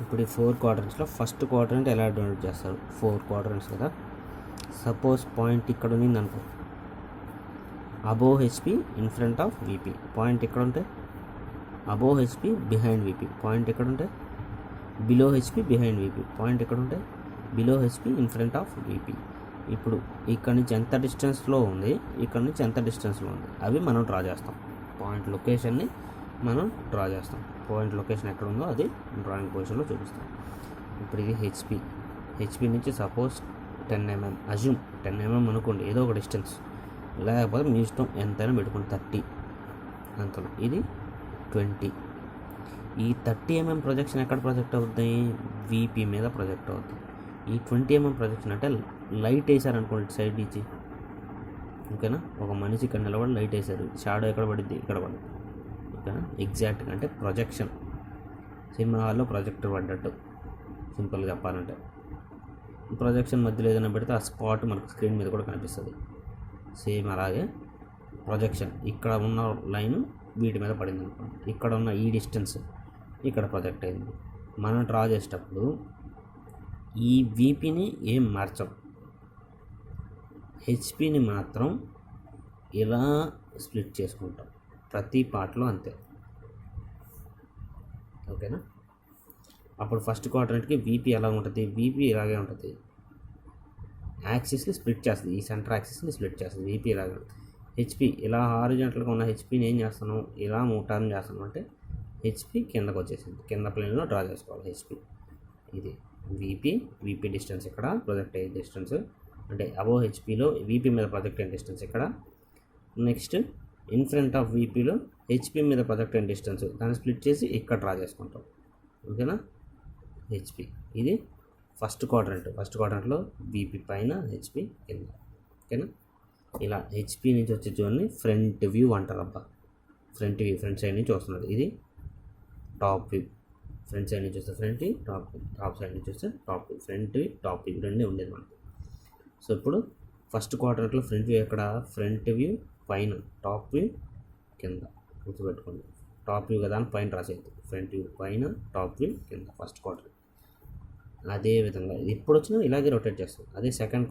ఇప్పుడు ఈ 4 క్వాడ్రంట్స్లో first quadrant ఎలా డొనేట్ చేస్తారు? 4 క్వాడ్రంట్స్ కదా. సపోజ్ పాయింట్ ఇక్కడ ఉంది అనుకో, above HP in front of VP. Point ఇక్కడ ఉంటే above HP behind VP. Point ఎక్కడ ఉంటే below HP behind VP. Point ఎక్కడ ఉంటే below HP in front of VP. ఇప్పుడు ఇక్కడ నుంచి ఎంత డిస్టెన్స్లో ఉంది, ఇక్కడ నుంచి ఎంత డిస్టెన్స్లో ఉంది, అవి మనం డ్రా చేస్తాం. పాయింట్ లొకేషన్ని మనం డ్రా చేస్తాం. పాయింట్ లొకేషన్ ఎక్కడ ఉందో అది డ్రాయింగ్ పొజిషన్లో చూపిస్తాం. ఇప్పుడు ఇది హెచ్పి నుంచి సపోజ్ 10 mm, అజ్యూమ్ 10 mm అనుకోండి, ఏదో ఒక డిస్టెన్స్, లేకపోతే మీ ఇష్టం ఎంతైనా పెట్టుకోండి, 30 అంతలో. ఇది 20. ఈ 30 mm ప్రొజెక్షన్ ఎక్కడ ప్రొజెక్ట్ అవుతుంది? వీపీ మీద ప్రొజెక్ట్ అవుతుంది. ఈ 20 mm ప్రొజెక్షన్ అంటే లైట్ వేసారనుకోండి సైడ్ నుంచి, ఓకేనా. ఒక మనిషి ఇక్కడ నిలబడి లైట్ వేసారు, షాడో ఎక్కడ పడింది? ఇక్కడ పడింది, ఓకేనా. ఎగ్జాక్ట్గా అంటే ప్రొజెక్షన్. సినిమా హాల్లో ప్రొజెక్టర్ పడ్డట్టు సింపుల్గా చెప్పాలంటే. ప్రొజెక్షన్ మధ్యలో ఏదైనా పెడితే ఆ స్పాట్ మనకు స్క్రీన్ మీద కూడా కనిపిస్తుంది. సేమ్ అలాగే ప్రొజెక్షన్, ఇక్కడ ఉన్న లైన్ వీటి మీద పడింది అనుకోండి, ఇక్కడ ఉన్న ఈ డిస్టెన్స్ ఇక్కడ ప్రొజెక్ట్ అయింది. మనం డ్రా చేసేటప్పుడు ఈ వీపీని ఏం మార్చం, హెచ్పిని మాత్రం ఇలా స్ప్లిట్ చేసుకుంటాం ప్రతి పార్ట్లో, అంతే, ఓకేనా. అప్పుడు ఫస్ట్ క్వాడ్రంట్కి వీపీ ఎలా ఉంటుంది? వీపీ ఇలాగే ఉంటుంది, యాక్సిస్ని స్ప్లిట్ చేస్తుంది, ఈ సెంటర్ యాక్సిస్ని స్ప్లిట్ చేస్తుంది. వీపీ ఇలాగే ఉంటుంది. హెచ్పి ఇలా హారిజంటల్గా ఉన్న హెచ్పిని ఏం చేస్తాను, ఇలా టర్న్ చేస్తాను అంటే హెచ్పి కిందకు వచ్చేసింది, కింద ప్లేన్లో డ్రా చేసుకోవాలి హెచ్పి. ఇది వీపీ డిస్టెన్స్ ఇక్కడ ప్రొజెక్ట్ అయ్యే డిస్టెన్స్, అంటే అబోవ్ హెచ్పిలో వీపీ మీద ప్రొజెక్ట్ అయిన డిస్టెన్స్ ఇక్కడ. నెక్స్ట్ ఇన్ ఫ్రంట్ ఆఫ్ వీపీలో హెచ్పి మీద ప్రొజెక్ట్ అయిన డిస్టెన్స్, దాన్ని స్ప్లిట్ చేసి ఇక్కడ డ్రా చేసుకుంటాం, ఓకేనా. హెచ్పి ఇది ఫస్ట్ క్వాడ్రంట్లో వీపీ పైన హెచ్పి కింద, ఓకేనా. ఇలా హెచ్పి నుంచి వచ్చే జోన్ని ఫ్రంట్ వ్యూ అంటారు. అబ్బా, ఫ్రంట్ సైడ్ నుంచి వస్తున్నది. ఇది టాప్ వ్యూ, ఫ్రంట్ సైడ్ నుంచి వస్తే ఫ్రంట్ వ్యూ, టాప్ సైడ్ నుంచి వస్తే top view. Front view, top view రెండే ఉండేది మనకి. సో ఇప్పుడు ఫస్ట్ క్వాడ్రంట్లో ఫ్రంట్ వ్యూ ఎక్కడ? ఫ్రంట్ వ్యూ పైన, టాప్ వ్యూ కింద, గుర్తుపెట్టుకోండి. టాప్ వ్యూ కదా అని పైన రాసేది, ఫ్రంట్ వ్యూ పైన, టాప్ వ్యూ కింద, ఫస్ట్ క్వాడ్రంట్. అదే విధంగా ఇప్పుడు వచ్చినా ఇలాగే రొటేట్ చేస్తాం. అదే సెకండ్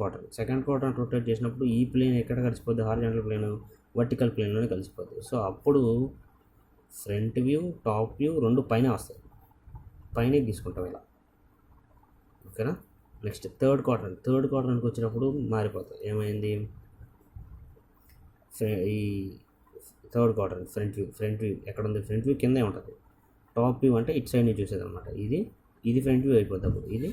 క్వాడ్రంట్ రొటేట్ చేసినప్పుడు ఈ ప్లేన్ ఎక్కడ కలిసిపోద్ది? హారిజాంటల్ ప్లేన్, వర్టికల్ ప్లేన్లోనే కలిసిపోద్ది. సో అప్పుడు ఫ్రంట్ వ్యూ, టాప్ వ్యూ రెండు పైన వస్తాయి, పైన తీసుకుంటాం ఇలా, ఓకేనా. నెక్స్ట్ థర్డ్ క్వాడ్రంట్కి వచ్చినప్పుడు మారిపోతుంది. ఏమైంది? ఈ థర్డ్ క్వాడ్రంట్ ఫ్రంట్ వ్యూ ఎక్కడ ఉంది? ఫ్రంట్ వ్యూ కిందే ఉంటుంది. టాప్ వ్యూ అంటే ఇటు సైడ్ నుంచి చూసేది అనమాట. ఇది ఫ్రంట్ వ్యూ అయిపోద్ది, అప్పుడు ఇది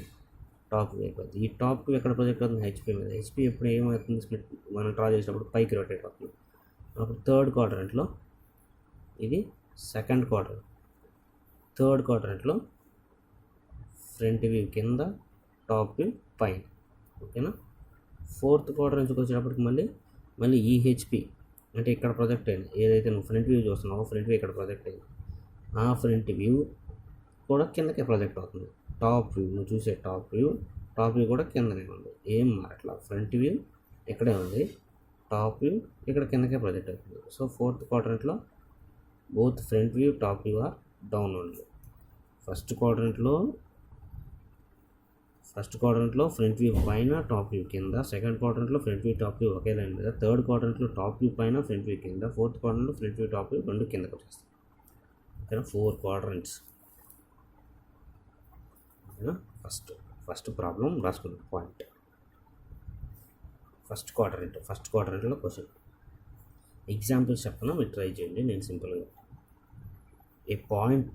టాప్ వ్యూ అయిపోద్ది. ఈ టాప్ వ్యూ ఎక్కడ ప్రొజెక్ట్ అవుతుంది? హెచ్పి మీద. హెచ్పి ఎప్పుడు ఏమవుతుంది? స్ప్లిట్ మనం డ్రా చేసినప్పుడు పైకి రొటేట్ అవుతుంది. అప్పుడు థర్డ్ క్వాడ్రంట్లో ఇది సెకండ్ క్వాడ్రంట్. థర్డ్ క్వాడ్రంట్లో ఫ్రంట్ వ్యూ కింద, టాప్ వ్యూ పైన, ఓకేనా. ఫోర్త్ క్వాడ్రంట్కి వచ్చేటప్పటికి మళ్ళీ ఈ హెచ్పి అంటే ఇక్కడ ప్రొజెక్ట్ అయింది, ఏదైతే నువ్వు ఫ్రంట్ వ్యూ చూస్తున్నావో ఫ్రంట్ వ్యూ ఇక్కడ ప్రొజెక్ట్ అయింది, ఆ ఫ్రంట్ వ్యూ కూడా కిందకే ప్రొజెక్ట్ అవుతుంది. టాప్ వ్యూ నువ్వు చూసే టాప్ వ్యూ కూడా కిందనే ఉంది, ఏం మారట్లా. ఫ్రంట్ వ్యూ ఇక్కడే ఉంది, టాప్ వ్యూ ఇక్కడ కిందకే ప్రొజెక్ట్ అవుతుంది. సో ఫోర్త్ క్వాడ్రంట్లో both front view, top view are down only. First క్వాడ్రంట్లో ఫ్రంట్ వ్యూ పైన, టాప్ వ్యూ కింద. సెకండ్ క్వాడ్రంట్లో ఫ్రంట్ వ్యూ, టాప్ వ్యూ ఒకే లైన్ మీద. థర్డ్ క్వాడ్రంట్లో టాప్ వ్యూ పైన, ఫ్రంట్ వ్యూ కింద. ఫోర్త్ క్వాడ్రంట్లో ఫ్రంట్ వ్యూ, టాప్ వ్యూ రెండు కిందకు వచ్చేస్తాయి, ఓకేనా. 4 క్వాడ్రంట్స్, ఓకేనా. ఫస్ట్ ప్రాబ్లం రాసుకున్నాం పాయింట్. ఫస్ట్ క్వాడ్రంట్లో క్వశ్చన్ ఎగ్జాంపుల్స్ చెప్పను, మీరు ట్రై చేయండి. నేను సింపుల్గా ఏ point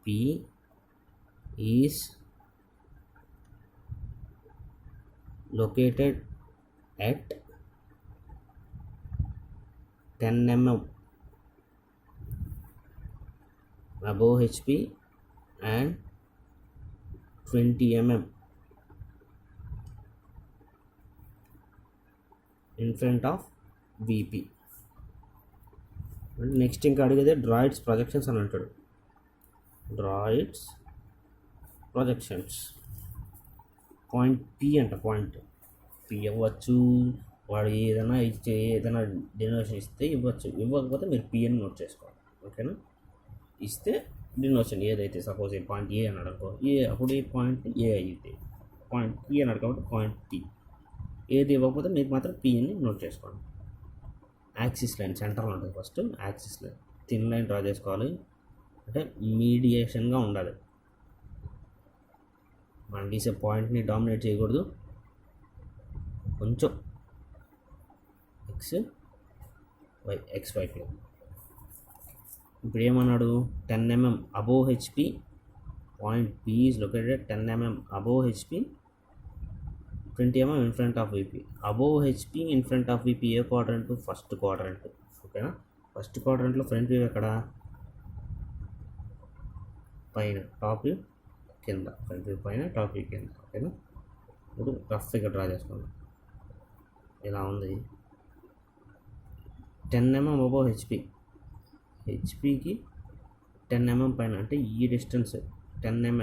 P is located at 10 mm above HP and 20 mm in front of VP. Next ఇంకా అడిగేదే డ్రా ఇట్స్ ప్రొజెక్షన్స్ అని అంటాడు. Draw it's projections. Point P అంట, పాయింట్ పి ఇవ్వచ్చు, వాడు ఏదైనా డెలినేషన్ ఇస్తే ఇవ్వచ్చు, ఇవ్వకపోతే మీరు పి అని నోట్ చేసుకోవాలి. ఓకేనా. ఇస్తే డినోషన్ ఏదైతే సపోజ్ ఈ పాయింట్ ఏ అన్నాడు అనుకో, ఏ అప్పుడు ఈ పాయింట్ ఏ అయితే పాయింట్ పి అన్నాడు కాబట్టి పాయింట్ పి. ఏది ఇవ్వకపోతే మీకు మాత్రం పి అని నోట్ చేసుకోండి. యాక్సిస్ లైన్ సెంటర్లో ఉంటుంది. First axis line thin line draw చేసుకోవాలి, అంటే మీడియేషన్గా ఉండాలి. మనం గీసే పాయింట్ని డామినేట్ చేయకూడదు. కొంచెం ఎక్స్ వై ప్లేన్. ఇప్పుడు ఏమన్నాడు, 10 mm above HP, point P is located 10 mm above HP, 20 mm in front of VP. Above HP in front of VP A quadrant? First quadrant. ఓకేనా. ఫస్ట్ క్వాడ్రంట్లో ఫ్రంట్ వ్యూ ఎక్కడ? పైన, top view కింద. Front view పైన, top view కింద. ఓకేనా. ఇప్పుడు rough figure draw చేసుకుందాం. ఇలా ఉంది. 10 mm అబోవ్ హెచ్పికి 10 mm పైన, అంటే ఈ డిస్టెన్స్ 10 mm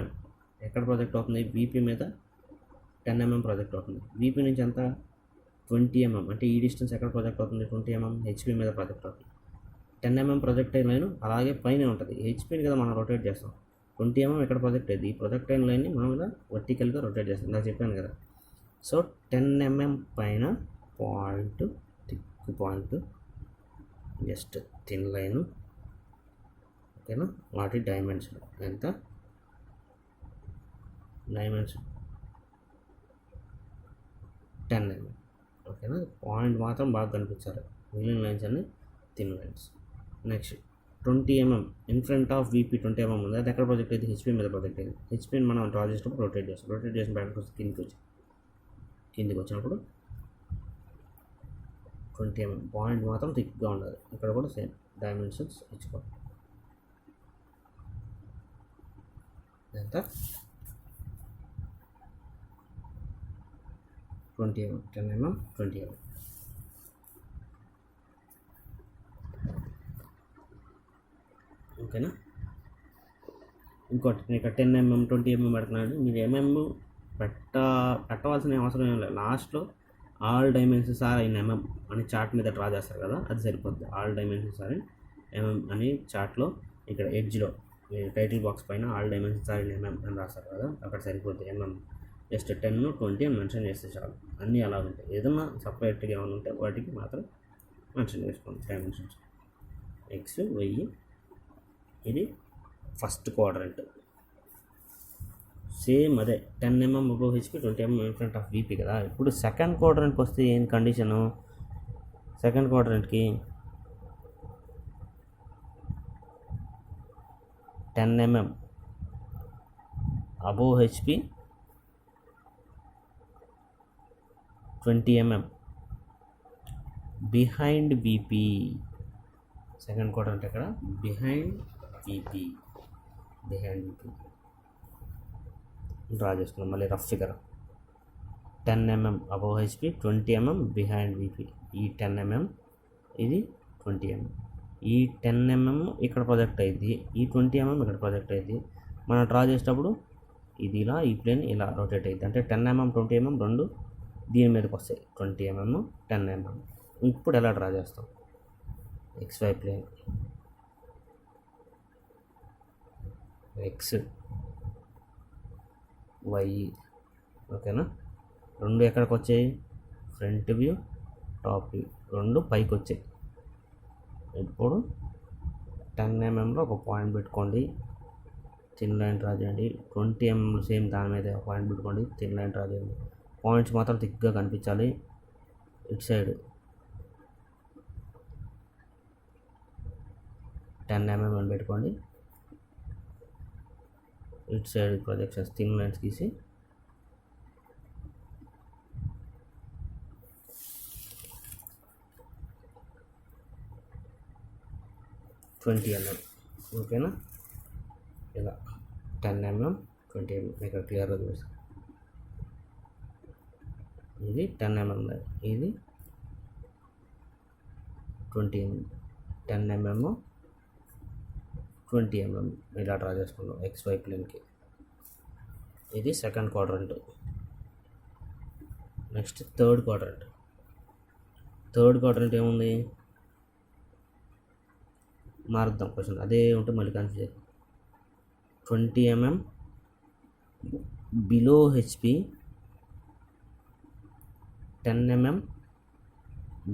ఎక్కడ ప్రొజెక్ట్ అవుతుంది? వీపీ మీద 10 mm ప్రొజెక్ట్ అవుతుంది. వీపీ నుంచి ఎంత? 20 mm, అంటే ఈ డిస్టెన్స్ ఎక్కడ ప్రొజెక్ట్ అవుతుంది? 20 mm హెచ్పి మీద ప్రొజెక్ట్ అవుతుంది. 10 mm ప్రొజెక్ట్ అయిన లైన్ అలాగే పైన ఉంటుంది. హెచ్పిని కదా మనం రొటేట్ చేస్తాం. 20 mm ఎక్కడ ప్రొజెక్ట్ అయ్యింది? ఈ ప్రొజెక్ట్ అయిన లైన్ని మనం ఇలా వర్టికల్గా రొటేట్ చేస్తాం. ఇలా చెప్పాను కదా. సో 10 mm పైన point, thick point, just thin line. ఓకేనా. వాటి డైమెన్షన్ ఎంత? Dimension 10 mm. ఓకేనా. పాయింట్ మాత్రం బాగా కనిపించాలి, మిగిలిన లైన్స్ అన్ని thin lines. Next 20 mm in front of VP 20 mm ఉంది. అది ఎక్కడ ప్రొజెక్ట్ అయితే? హెచ్పి మీద ప్రొజెక్ట్ అయింది. హెచ్పిని మనం డ్రా చేసినప్పుడు రొటేట్ చేస్తాం. రొటేట్ చేసిన బ్యాక్ వస్తే కిందికి వచ్చినప్పుడు 20 mm. పాయింట్ మాత్రం థిక్గా ఉండాలి. ఇక్కడ కూడా సేమ్ డైమెన్షన్స్ ఇచ్చుకోవాలి. ఎంత? 20 mm. 10 mm 20 mm. ఓకేనా. ఇంకోటి ఇక్కడ 10 mm 20 mm పెడుతున్నాడు. మీరు పెట్టవలసిన అవసరం ఏం లేదు. లాస్ట్లో all dimensions are in mm అని చార్ట్ మీద డ్రా చేస్తారు కదా, అది సరిపోద్ది. All dimensions are in mm అని చార్ట్లో ఇక్కడ ఎడ్జ్లో టైటిల్ బాక్స్ పైన all dimensions are in mm అని రాస్తారు కదా, అక్కడ సరిపోద్ది. mm జస్ట్ 10, 20 అని మెన్షన్ చేస్తే చాలు. అన్నీ అలా ఉంటాయి. ఏదన్నా సపరేట్గా ఏమైనా ఉంటే వాటికి మాత్రం మెన్షన్ చేసుకోండి డైమెన్షన్స్. X Y. ఇది ఫస్ట్ క్వాడ్రంట్. సేమ్ అదే 10 mm above HP, 20 mm in front of VP కదా. ఇప్పుడు సెకండ్ క్వాడ్రంట్కి వస్తే ఏం కండిషను? సెకండ్ క్వాడ్రంట్కి 10 mm above HP, 20 mm behind VP. Second quadrant ఎక్కడ? Behind VP. డ్రా చేసుకున్నాం మళ్ళీ rough figure. 10 mm above HP, 20 mm behind VP. ఈ 10 mm, ఇది 20 mm. ఈ 10 mm ఇక్కడ ప్రొజెక్ట్ అయ్యింది, ఈ 20 mm ఇక్కడ ప్రొజెక్ట్ అయ్యింది. మనం డ్రా చేసేటప్పుడు ఇది ఇలా, ఈ ప్లేన్ ఇలా రొటేట్ అయ్యింది. అంటే 10 mm 20 mm రెండు దీని మీదకి వస్తాయి. 20 mm 10 mm. ఇప్పుడు ఎలా డ్రా చేస్తాం? XY plane, x y. ఓకేనా. రెండు ఎక్కడికి వచ్చాయి? ఫ్రంట్ వ్యూ, టాప్ వ్యూ రెండు పైకి వచ్చాయి. ఇప్పుడు 10 mmలో ఒక పాయింట్ పెట్టుకోండి, థిన్ లైన్ డ్రా చేయండి. 20 mm సేమ్ దాని మీద ఒక పాయింట్ పెట్టుకోండి, థిన్ లైన్ డ్రా చేయండి. పాయింట్స్ మాత్రం థిక్గా కనిపించాలి. ఇటు సైడ్ 10 mm అని పెట్టుకోండి. ఇటు సైడ్ ప్రొజెక్షన్స్ థిన్ లైన్స్ గీసి ట్వంటీ mm. ఓకేనా. ఇలా 10 mm 20 mm ఇక్కడ క్లియర్గా చూస్తాం. ఇది 10 mm, ఇది 20 mm. 10 mm 20 mm ఇలా డ్రా చేసుకున్నాం XY ప్లేన్కి. ఇది second quadrant. Next third quadrant ఏముంది? మారుద్దాం క్వశ్చన్, అదే ఉంటే మళ్ళీ confuse. 20 mm below HP, 10 mm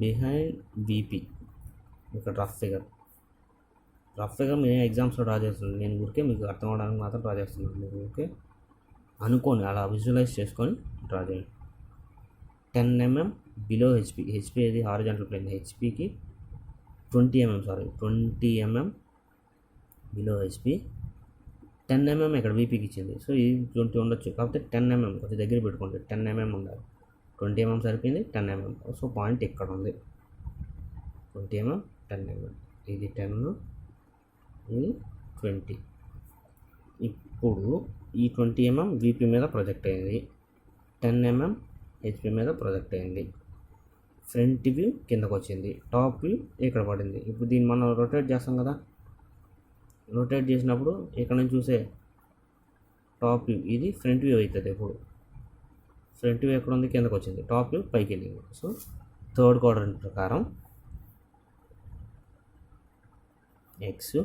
behind VP. ఇక్కడ రఫ్ ఫిగర్ మేము ఎగ్జామ్స్లో డ్రా చేస్తున్నాను, నేను ఊరికే మీకు అర్థం అవడానికి మాత్రం డ్రా చేస్తున్నాను. మీరు ఊరికే అనుకోని అలా విజువలైజ్ చేసుకొని డ్రా చేయండి. 10 mm బిలో హెచ్పి అది హారిజాంటల్ ప్లేన్, హెచ్పికి 20 mm బిలో హెచ్పి, 10 mm ఇక్కడ వీపీకి ఇచ్చింది. సో ఇది 20 ఉండొచ్చు, కాకపోతే 10 mm కొంచెం దగ్గర పెట్టుకోండి, 10 mm ఉండాలి. 20 mm సరిపోయింది, 10 mm. సో పాయింట్ ఇక్కడ ఉంది, 20 mm 10 mm, ఇది 10, ఇది 20. ఇప్పుడు ఈ 20 mm వీపీ మీద ప్రొజెక్ట్ అయింది, 10 mm హెచ్పి మీద ప్రొజెక్ట్ అయింది. ఫ్రంట్ వ్యూ కిందకు వచ్చింది, టాప్ వ్యూ ఇక్కడ పడింది. ఇప్పుడు దీన్ని మనం రొటేట్ చేస్తాం కదా, రొటేట్ చేసినప్పుడు ఇక్కడ నుంచి చూసే టాప్ వ్యూ ఇది ఫ్రంట్ వ్యూ అవుతుంది. ఇప్పుడు ఫ్రంట్ వ్యూ ఎక్కడ ఉంది, కిందకు వచ్చింది, టాప్ వ్యూ పైకి వెళ్ళింది. సో థర్డ్ క్వాడ్రంట్ ప్రకారం ఎక్స్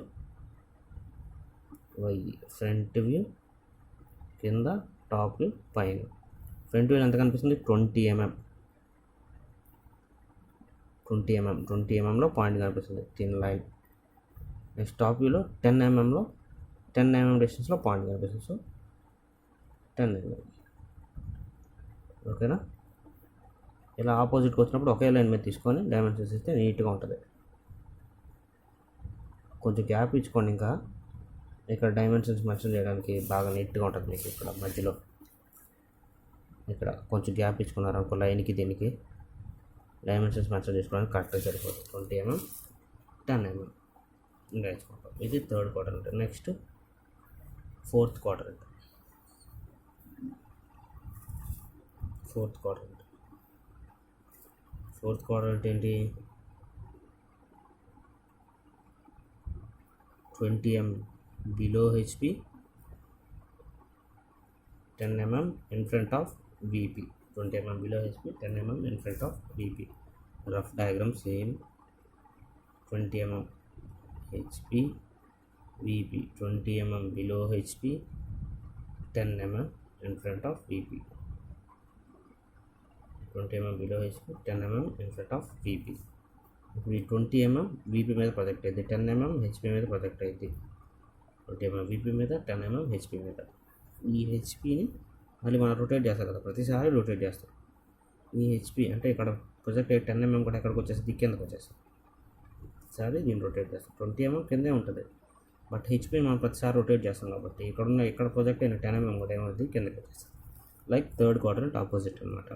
వై, ఫ్రంట్ వ్యూ కింద, టాప్ వ్యూ పైన. ఫ్రంట్ వ్యూ ఎంత కనిపిస్తుంది, 20 mm. 20 mmలో పాయింట్ కనిపిస్తుంది, థిన్ లైన్. నెక్స్ట్ టాప్ వ్యూలో 10 mm డిస్టెన్స్లో పాయింట్ కనిపిస్తుంది. So 10 mm. ఓకేనా? ఇలా ఆపోజిట్కి వచ్చినప్పుడు ఒకే లైన్ మీద తీసుకొని డైమెన్షన్స్ ఇస్తే నీట్గా ఉంటుంది. కొంచెం గ్యాప్ ఇచ్చుకోండి, ఇంకా ఇక్కడ డైమెన్షన్స్ మెన్షన్ చేయడానికి బాగా నీట్గా ఉంటుంది మీకు. ఇక్కడ మధ్యలో ఇక్కడ కొంచెం గ్యాప్ ఇచ్చుకున్నారు అనుకో, లైన్కి దీనికి డైమెన్షన్స్ మెన్షన్ చేసుకోవడానికి కరెక్ట్గా సరిపోతుంది. 20 mm 10 mm ఇంకా ఇచ్చుకుంటాం. ఇది third quadrant. Next fourth quadrant. Fourth quadrant ఏంటి, 20 mm below HP, 10 mm in front of VP. 20 mm below HP, 10 mm in front of VP. Rough diagram same. 20 mm HP, VP. 20 mm below HP, 10 mm in front of VP. 20 mm below HP, 10 mm in front of VP. ఇప్పుడు ఈ 20 mm VP మీద project అయింది, 10 mm HP మీద project అయింది. 20 mm VP మీద, 10 mm HP మీద. ఈ హెచ్పిని మళ్ళీ మనం రొటేట్ చేస్తాం కదా, ప్రతిసారి రొటేట్ చేస్తాం. ఈ హెచ్పి అంటే ఇక్కడ ప్రొజెక్ట్ అయ్యే 10 mm కూడా ఎక్కడికి వచ్చేసి కిందకు వచ్చేస్తుంది. ప్రతిసారి దీన్ని రొటేట్ చేస్తాం. 20 mm కిందే ఉంటుంది, బట్ హెచ్పి మనం ప్రతిసారి రొటేట్ చేస్తాం కాబట్టి ఇక్కడ ప్రొజెక్ట్ అయిన 10 mm కూడా ఏమవుతుంది, కిందకి వచ్చేస్తుంది. లైక్ థర్డ్ క్వాడ్రంట్ ఆపోజిట్ అనమాట.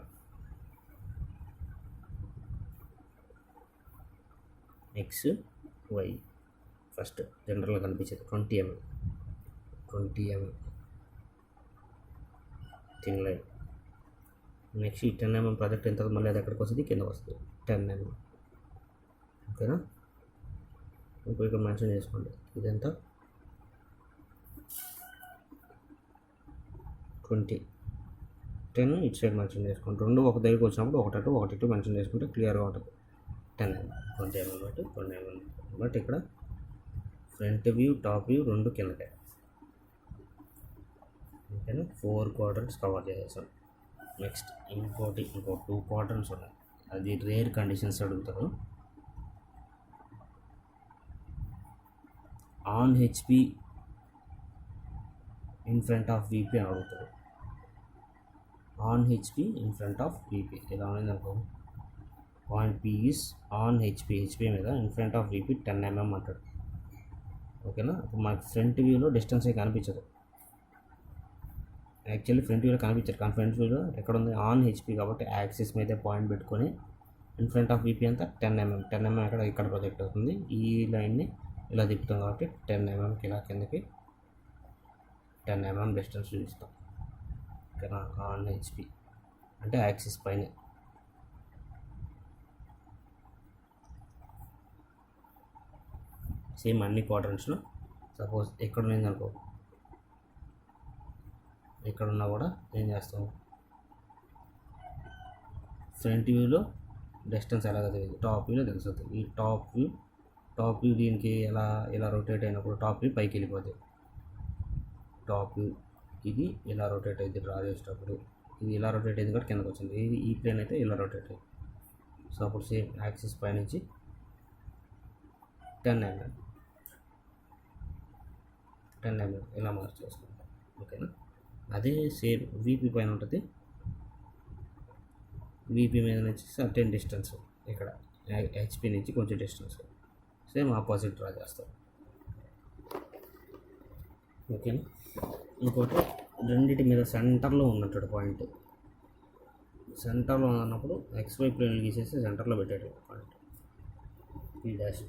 ఎక్స్ వై ఫస్ట్ జనరల్గా కనిపించేది 20 mm థిన్ లైన్. నెక్స్ట్ ఈ 10 mm ప్రాజెక్ట్ ఎంత మళ్ళీ అది ఎక్కడికి వస్తుంది, కింద వస్తుంది 10 mm. ఓకేనా? ఇప్పుడు ఇక్కడ మెన్షన్ చేసుకోండి, ఇదంతా 20, 10 ఇటు సైడ్ మెన్షన్ చేసుకోండి. రెండు ఒక దగ్గరికి వచ్చినప్పుడు ఒకటి ఇటు మెన్షన్ చేసుకుంటే క్లియర్గా ఉంటుంది. 10 mm 20 mm బట్టి 20 mm. బట్ ఇక్కడ ఫ్రంట్ వ్యూ, టాప్ వ్యూ రెండు కిందకే. ఓకేనా? 4 క్వాడ్రంట్స్ కవర్ చేసేసాం. నెక్స్ట్ ఇంకో 2 క్వాడ్రంట్స్ ఉన్నాయి, అది రేర్ కండిషన్స్ అడుగుతారు. On HP in front of VP అని అడుగుతారు. On HP in front of VP ఇలా ఉంది అనుకో, point P is on HP మీద in front of VP 10 mm అంటాడు. ఓకేనా? ఇప్పుడు మనకి ఫ్రంట్ వ్యూలో డిస్టెన్స్ కనిపించదు, యాక్చువల్లీ ఫ్రంట్ వ్యూలో కనిపించదు, కానీ ఫ్రంట్ వ్యూలో ఎక్కడ ఉంది, ఆన్ హెచ్పి కాబట్టి యాక్సిస్ మీద పాయింట్ పెట్టుకొని ఇన్ ఫ్రంట్ ఆఫ్ వీపీ అంతా 10 mm ఇక్కడ ప్రొజెక్ట్ అవుతుంది. ఈ లైన్ని ఇలా తిప్పుతాం కాబట్టి 10 mmకి ఇలా కిందకి 10 mm డిస్టెన్స్ చూపిస్తాం. ఓకేనా? ఆన్ హెచ్పి అంటే యాక్సిస్ పైన. సేమ్ అన్ని క్వాడ్రంట్స్లో సపోజ్ ఎక్కడ ఉందనుకో, ఎక్కడున్నా కూడా ఏం చేస్తాం, ఫ్రంట్ వ్యూలో డిస్టెన్స్ ఎలాగ తెలియదు, టాప్ వ్యూలో తెలుస్తుంది. ఈ టాప్ వ్యూ టాప్ వ్యూ దీనికి ఇలా రొటేట్ అయినప్పుడు టాప్ వ్యూ పైకి వెళ్ళిపోతుంది. టాప్ వ్యూ ఇది ఇలా రొటేట్ అయింది డ్రా చేసేటప్పుడు, ఇది ఇలా రొటేట్ అయింది కూడా కిందకు వచ్చింది. ఇది ఈ ప్లేన్ అయితే ఇలా రొటేట్ అయింది. సో అప్పుడు సేమ్ యాక్సిస్ పైనుంచి 10 mm ఇలా మార్క్ చేసుకుంటాం. ఓకేనా. అదే సేమ్ వీపీ పైన ఉంటుంది. వీపీ మీద నుంచి సర్టెన్ డిస్టెన్స్, ఇక్కడ హెచ్పి నుంచి కొంచెం డిస్టెన్స్ సేమ్ ఆపోజిట్ డ్రా చేస్తాం. ఓకేనా. ఇంకోటి రెండింటి మీద సెంటర్లో ఉన్నట్టు పాయింట్, సెంటర్లో ఉన్నప్పుడు XY ప్లేన్ గీసేసి సెంటర్లో పెట్టాడు పాయింట్ P డాష్.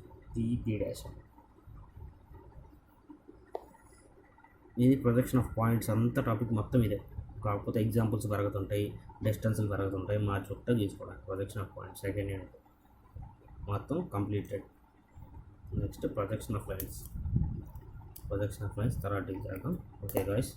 ఇది ప్రొజెక్షన్ ఆఫ్ పాయింట్స్. అంత టాపిక్ మొత్తం ఇదే, కాకపోతే ఎగ్జాంపుల్స్ పెరుగుతుంటాయి, డిస్టెన్స్లు పెరుగుతుంటాయి, మా చుట్టూ గీసుకోవడానికి projection of points second unit మొత్తం completed. Next projection of lines తర్వాత చేద్దాం. Okay guys.